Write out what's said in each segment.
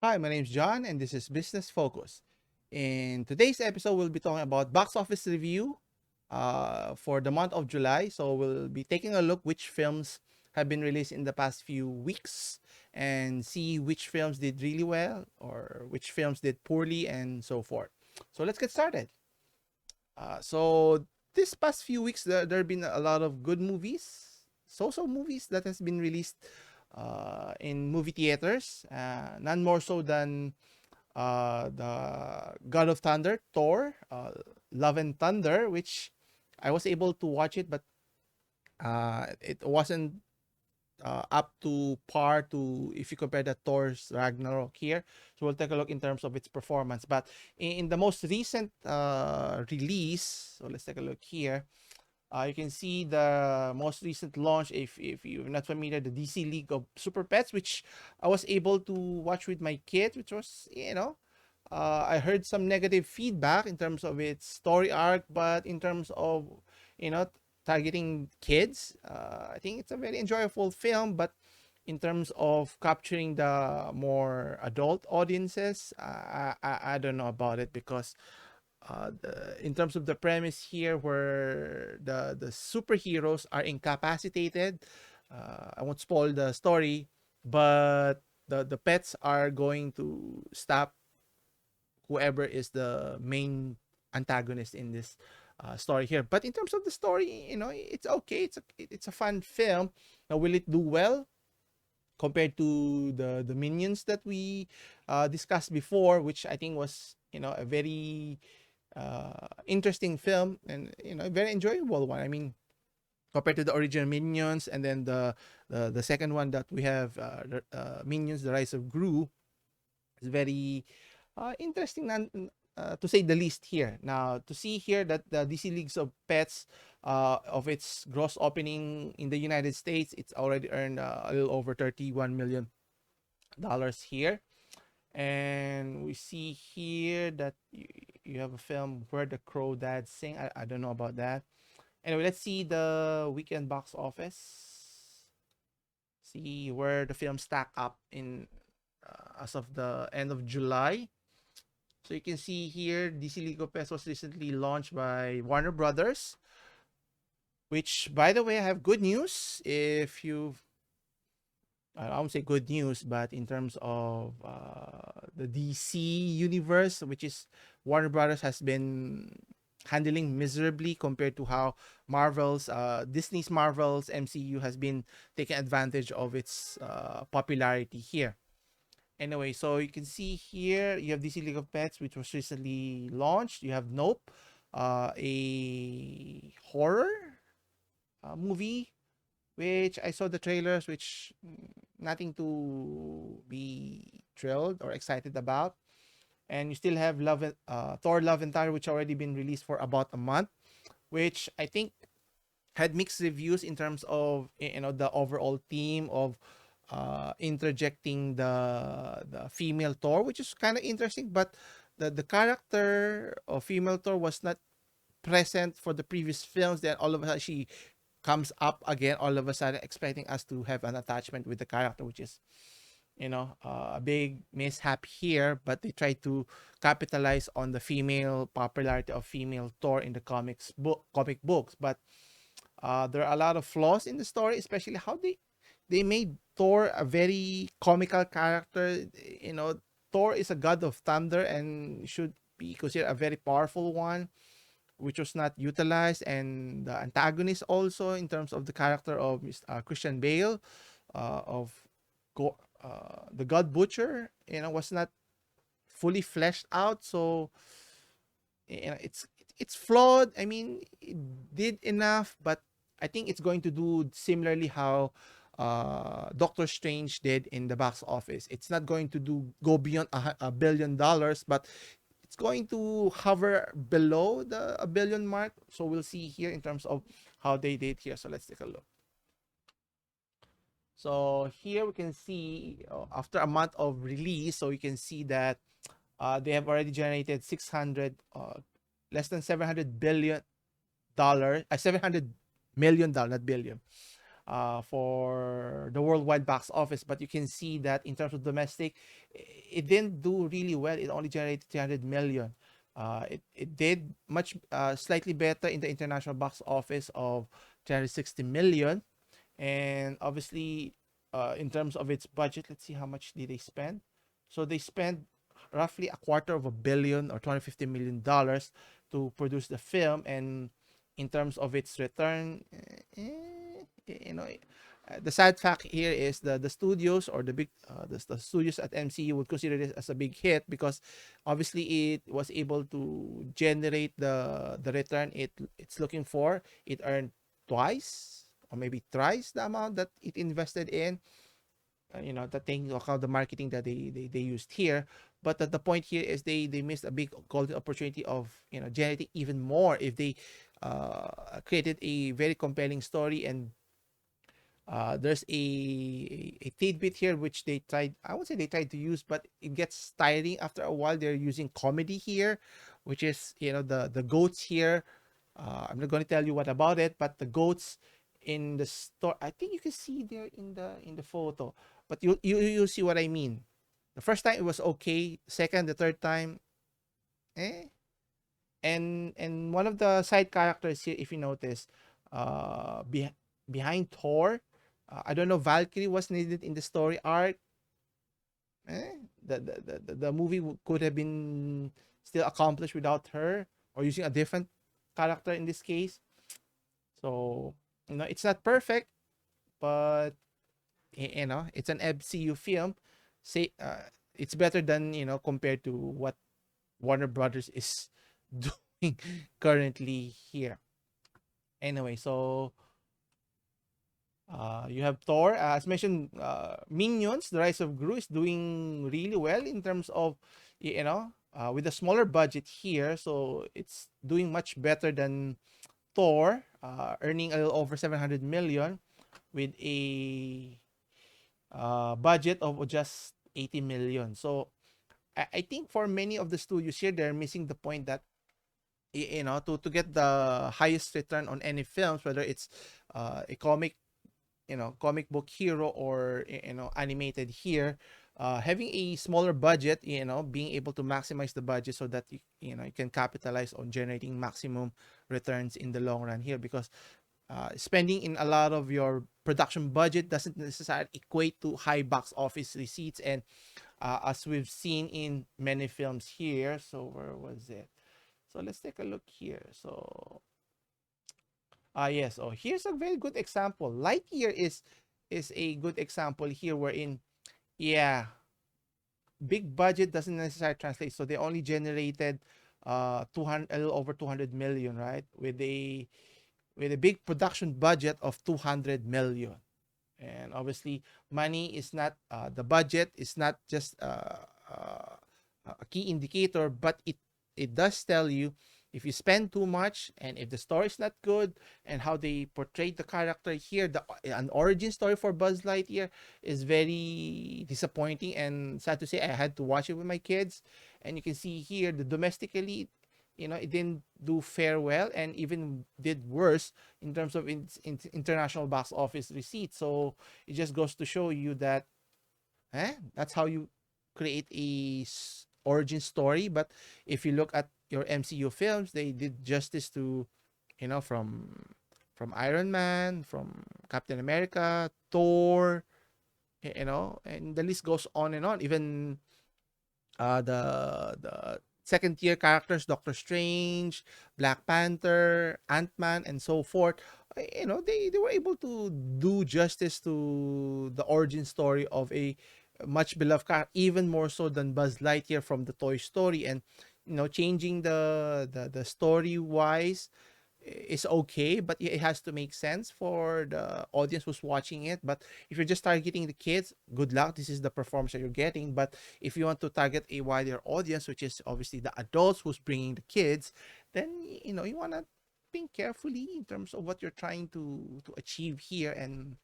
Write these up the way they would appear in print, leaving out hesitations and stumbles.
Hi, my name is John, and this is Business Focus. In today's episode, we'll be talking about box office review for the month of July. So we'll be taking a look which films have been released in the past few weeks and see which films did really well or which films did poorly and so forth. So let's get started. So this past few weeks, there have been a lot of good movies, so movies that has been released in movie theaters. None more so than the God of Thunder, Thor, Love and Thunder, which I was able to watch it, but it wasn't up to par to if you compare the Thor's Ragnarok here. So we'll take a look in terms of its performance. But in the most recent release, so let's take a look here. You can see the most recent launch, if you're not familiar, the DC League of Super Pets, which I was able to watch with my kid, which was, I heard some negative feedback in terms of its story arc, but in terms of, you know, targeting kids, I think it's a very enjoyable film. But in terms of capturing the more adult audiences, I don't know about it because in terms of the premise here, where the superheroes are incapacitated, I won't spoil the story, but the pets are going to stop whoever is the main antagonist in this story here. But in terms of the story, it's okay. It's a fun film. Now, will it do well compared to the minions that we discussed before, which I think was a very interesting film and a very enjoyable one. I mean, compared to the original Minions, and then the second one that we have, Minions: The Rise of Gru, is very interesting, to say the least. Here now, to see here that the DC Leagues of Pets, of its gross opening in the United States, it's already earned a little over $31 million here. And we see here that you have a film Where the Crow Dad Sing. I don't know about that. Anyway, let's see the weekend box office. See where the film stack up in as of the end of July. So you can see here, DC League of Pets was recently launched by Warner Brothers. Which, by the way, I have good news. If you've I won't say good news, but in terms of the DC universe, which is Warner Brothers has been handling miserably compared to how Disney's Marvel's MCU has been taking advantage of its popularity here. Anyway, so you can see here you have DC League of Pets, which was recently launched. You have Nope, a horror movie, which I saw the trailers, which nothing to be thrilled or excited about. And you still have Thor: Love and Thunder, which already been released for about a month, which I think had mixed reviews in terms of the overall theme of interjecting the female Thor, which is kind of interesting. But the character of female Thor was not present for the previous films. Then all of a sudden she comes up again, all of a sudden expecting us to have an attachment with the character, which is a big mishap here. But they try to capitalize on the female popularity of female Thor in the comic books. But there are a lot of flaws in the story, especially how they made Thor a very comical character. Thor is a god of thunder and should be considered a very powerful one, which was not utilized. And the antagonist also, in terms of the character of Christian Bale, of the God Butcher, was not fully fleshed out. So it's flawed. I mean, it did enough, but I think it's going to do similarly how Doctor Strange did in the box office. It's not going to go beyond $1 billion, but it's going to hover below the a billion mark. So we'll see here in terms of how they did here. So let's take a look. So here we can see, after a month of release, so you can see that they have already generated less than $700 billion, $700 million, not billion, for the worldwide box office. But you can see that in terms of domestic, it didn't do really well. It only generated 300 million. It did much slightly better in the international box office of 360 million. And obviously, in terms of its budget, let's see how much did they spend. So they spent roughly a quarter of a billion or 250 million dollars to produce the film. And in terms of its return, the sad fact here is the studios or the studios at MCU would consider this as a big hit because obviously it was able to generate the return it's looking for. It earned twice or maybe thrice the amount that it invested in. The thing of the marketing that they used here. But the point here is they missed a big golden opportunity of generating even more if they created a very compelling story. And there's a tidbit here which they tried. I would say they tried to use, but it gets tiring after a while. They're using comedy here, which is the goats here. I'm not going to tell you what about it, but the goats in the store. I think you can see there in the photo, but you see what I mean. The first time it was okay. Second, the third time, eh. And one of the side characters here, if you notice, behind Thor, I don't know, Valkyrie was needed in the story arc. The movie could have been still accomplished without her or using a different character in this case. So it's not perfect, but it's an MCU film. Say it's better than compared to what Warner Brothers is doing currently here. Anyway, so you have Thor. As mentioned, Minions, The Rise of Gru is doing really well in terms of, with a smaller budget here. So it's doing much better than Thor, earning a little over 700 million with a budget of just 80 million. So I think for many of the studios here, they're missing the point that, to get the highest return on any films, whether it's a comic book hero or animated here, having a smaller budget, being able to maximize the budget so that you can capitalize on generating maximum returns in the long run here. Because spending in a lot of your production budget doesn't necessarily equate to high box office receipts. And as we've seen in many films here, so where was it? So let's take a look here. So yes. Oh, here's a very good example. Lightyear is a good example here, wherein, yeah, big budget doesn't necessarily translate. So they only generated 200, a little over 200 million, right? With a big production budget of 200 million. And obviously, money is not the budget is not just a key indicator, but it does tell you if you spend too much and if the story is not good. And how they portrayed the character here, an origin story for Buzz Lightyear is very disappointing and sad to say. I had to watch it with my kids, and you can see here the domestically, it didn't do fair well and even did worse in terms of international box office receipts. So it just goes to show you that that's how you create a origin story. But if you look at your MCU films, they did justice to, from Iron Man, from Captain America, Thor, and the list goes on and on. Even the second tier characters, Doctor Strange, Black Panther, Ant-Man, and so forth. They were able to do justice to the origin story of a much beloved character, even more so than Buzz Lightyear from the Toy Story. And changing the story wise is okay, but it has to make sense for the audience who's watching it. But if you're just targeting the kids, good luck. This is the performance that you're getting. But if you want to target a wider audience, which is obviously the adults who's bringing the kids, then you want to think carefully in terms of what you're trying to achieve here. And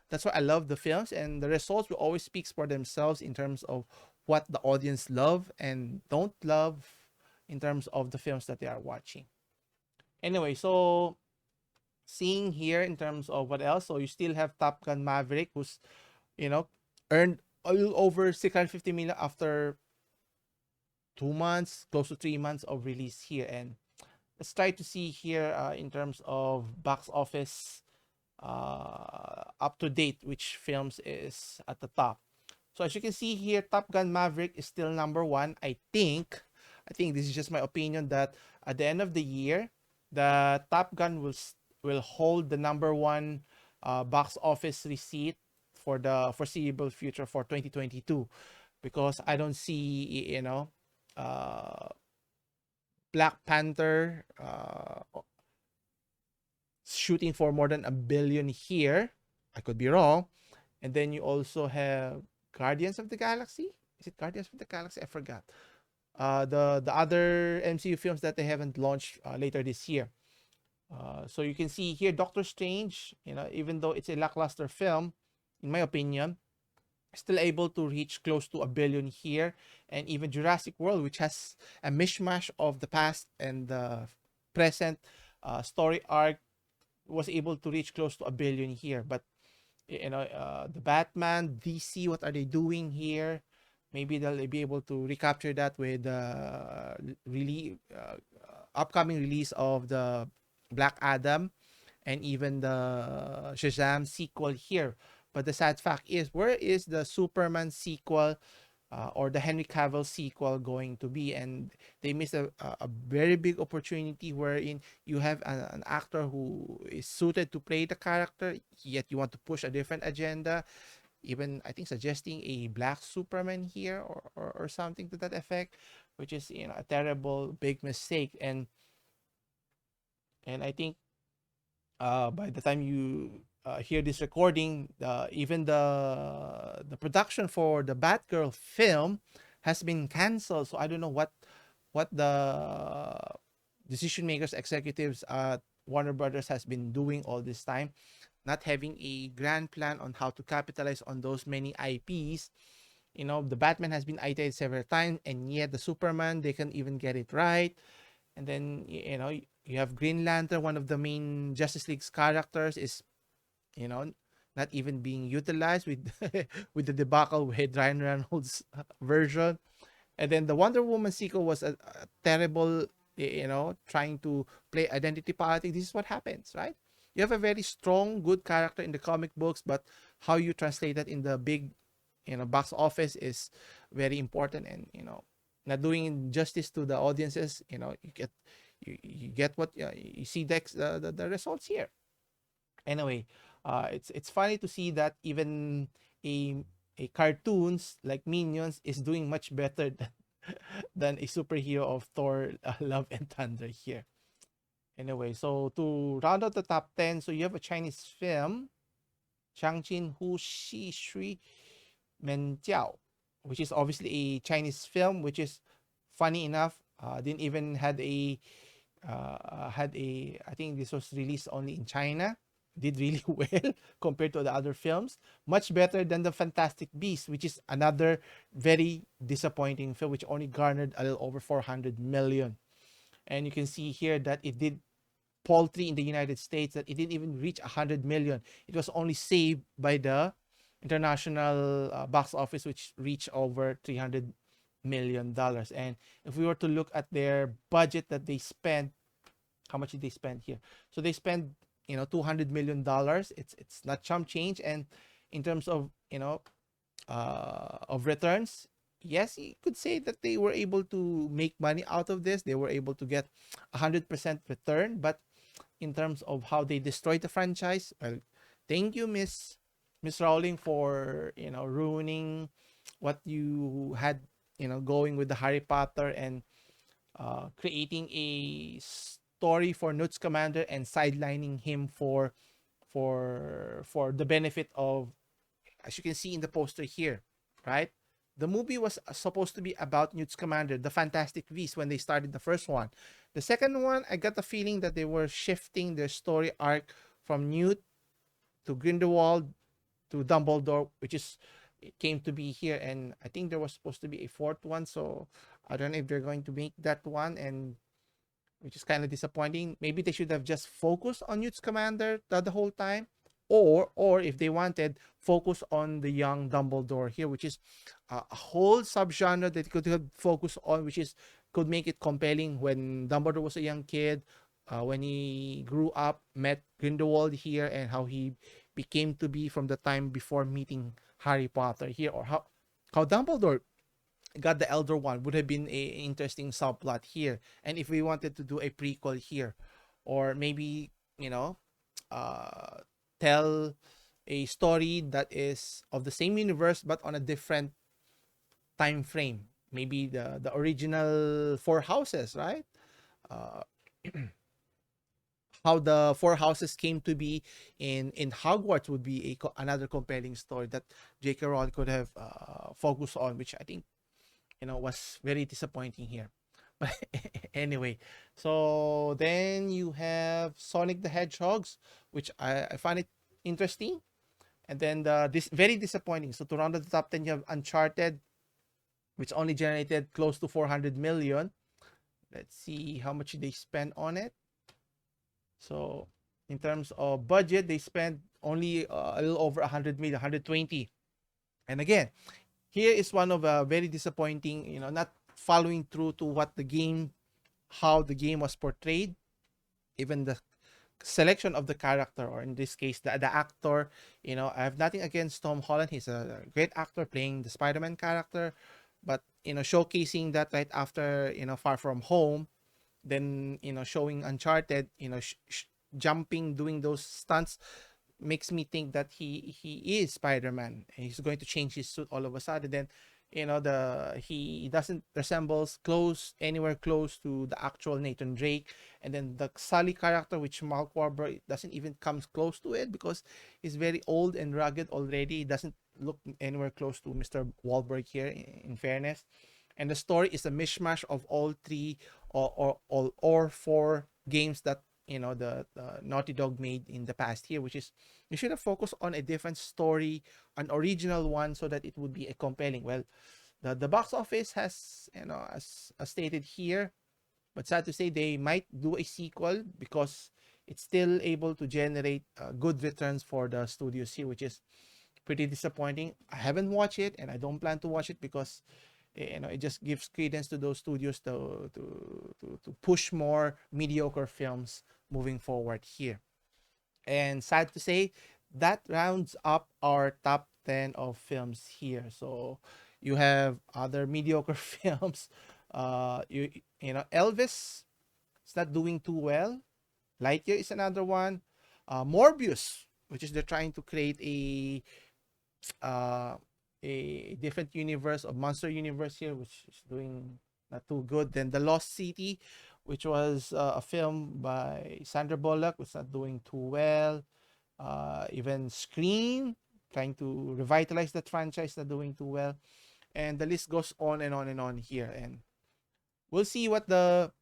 that's why I love the films, and the results will always speak for themselves in terms of what the audience love and don't love in terms of the films that they are watching. Anyway, so seeing here in terms of what else. So you still have Top Gun Maverick, who's, you know, earned a little over 650 million after 2 months, close to 3 months of release here. And let's try to see here in terms of box office up to date, which films is at the top. So as you can see here, Top Gun Maverick is still number one. I think this is just my opinion that at the end of the year, the Top Gun will hold the number one box office receipt for the foreseeable future for 2022, because I don't see, uh, Black Panther shooting for more than 1 billion here. I could be wrong. And then you also have Guardians of the Galaxy. Is it Guardians of the Galaxy? I forgot. The other MCU films that they haven't launched later this year. So you can see here, Doctor Strange. Even though it's a lackluster film, in my opinion, still able to reach close to 1 billion here. And even Jurassic World, which has a mishmash of the past and the present story arc, was able to reach close to 1 billion here. But the Batman, DC, what are they doing here? Maybe they'll be able to recapture that with really upcoming release of the Black Adam and even the Shazam sequel here. But the sad fact is, where is the Superman sequel or the Henry Cavill sequel going to be? And they missed a very big opportunity wherein you have an actor who is suited to play the character, yet you want to push a different agenda. Even I think suggesting a black Superman here, or something to that effect, which is a terrible big mistake. And I think by the time you hear this recording, even the production for the Batgirl film has been canceled. So I don't know what the decision makers, executives at Warner Brothers has been doing all this time, not having a grand plan on how to capitalize on those many IPs. The Batman has been iterated several times, and yet the Superman, they can even get it right. And then you have Green Lantern, one of the main Justice League's characters, is you know not even being utilized with with the debacle with Ryan Reynolds version. And then the Wonder Woman sequel was a terrible, trying to play identity politics. This is what happens, right? You have a very strong, good character in the comic books, but how you translate that in the big, box office is very important. And not doing justice to the audiences. You get what you see the results here. Anyway, it's funny to see that even a a cartoons like Minions is doing much better than a superhero of Thor, Love and Thunder here. Anyway, so to round out the top 10, so you have a Chinese film, Changqin Hu Shi Shui Men Jiao, which is obviously a Chinese film, which is funny enough. Didn't even had a I think this was released only in China. Did really well compared to the other films. Much better than the Fantastic Beasts, which is another very disappointing film, which only garnered a little over 400 million. And you can see here that it did paltry in the United States, that it didn't even reach 100 million. It was only saved by the international box office, which reached over $300 million. And if we were to look at their budget that they spent, how much did they spend here? So they spent $200 million. It's not chump change. And in terms of of returns, yes, you could say that they were able to make money out of this. They were able to get 100% return. But in terms of how they destroyed the franchise, well, thank you, Miss Rowling, for ruining what you had going with the Harry Potter, and creating a story for Newt's commander and sidelining him for the benefit of, as you can see in the poster here, right? The movie was supposed to be about Newt's commander, the Fantastic Beasts, when they started the first one. The second one, I got the feeling that they were shifting their story arc from Newt to Grindelwald to Dumbledore, which is it came to be here. And I think there was supposed to be a fourth one, so I don't know if they're going to make that one. And which is kind of disappointing. Maybe they should have just focused on Newt's commander the whole time, or if they wanted, focus on the young Dumbledore here, which is a whole subgenre that could have focused on, which is could make it compelling when Dumbledore was a young kid, when he grew up, met Grindelwald here, and how he became to be from the time before meeting Harry Potter here, or how Dumbledore got the Elder One would have been a interesting subplot here. And if we wanted to do a prequel here, or maybe uh, tell a story that is of the same universe but on a different time frame. Maybe the original four houses, right? Uh, how the four houses came to be in Hogwarts would be another compelling story that J.K. Rowling could have focused on, which I think was very disappointing here. But anyway, so then you have Sonic the Hedgehogs, which I find it interesting. And then this very disappointing. So to round out the top 10, you have Uncharted, which only generated close to 400 million. Let's see how much they spent on it. So in terms of budget, they spent only a little over 100 million, 120. And again, here is one of a very disappointing, not following through to what the game, how the game was portrayed, even the selection of the character, or in this case, the actor. I have nothing against Tom Holland. He's a great actor playing the Spider-Man character, but showcasing that right after Far From Home, then showing Uncharted, jumping, doing those stunts, makes me think that he is Spider-Man. He's going to change his suit all of a sudden. Then he doesn't resembles anywhere close to the actual Nathan Drake. And then the Sully character, which Mark Wahlberg, doesn't even come close to it because he's very old and rugged already. He doesn't look anywhere close to Mr. Wahlberg here, in fairness. And the story is a mishmash of all three or four games that the Naughty Dog made in the past here, which is, you should have focused on a different story, an original one, so that it would be a compelling. Well, the box office has, as stated here, but sad to say, they might do a sequel because it's still able to generate good returns for the studios here, which is pretty disappointing. I haven't watched it, and I don't plan to watch it because it just gives credence to those studios to push more mediocre films moving forward here. And sad to say, that rounds up our top 10 of films here. So you have other mediocre films. Elvis is not doing too well. Lightyear is another one. Morbius, which is they're trying to create uh, a different universe, of monster universe here, which is doing not too good. Then The Lost City, which was a film by Sandra Bullock, was not doing too well. Even Scream, trying to revitalize that franchise, not doing too well. And the list goes on and on and on here. And we'll see what the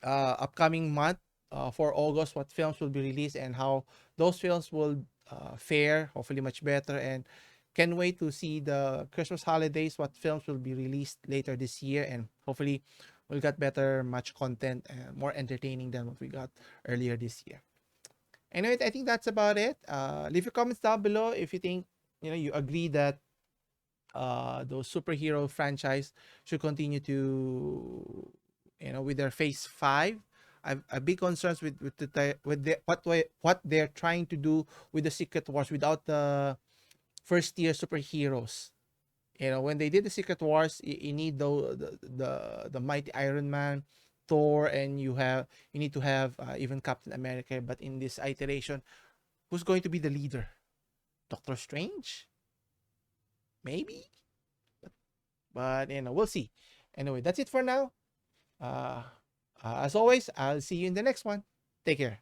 upcoming month, for August, what films will be released and how those films will fare, hopefully much better. And can wait to see the Christmas holidays, what films will be released later this year, and hopefully we'll get better, much content, and more entertaining than what we got earlier this year. Anyway, I think that's about it. Leave your comments down below if you think you agree that those superhero franchise should continue to with their phase 5. I've big concerns what they're trying to do with the Secret Wars without the first tier superheroes. When they did the Secret Wars, you need the mighty Iron Man, Thor, and you need to have even Captain America. But in this iteration, who's going to be the leader? Doctor Strange? Maybe? But we'll see. Anyway, that's it for now. As always, I'll see you in the next one. Take care.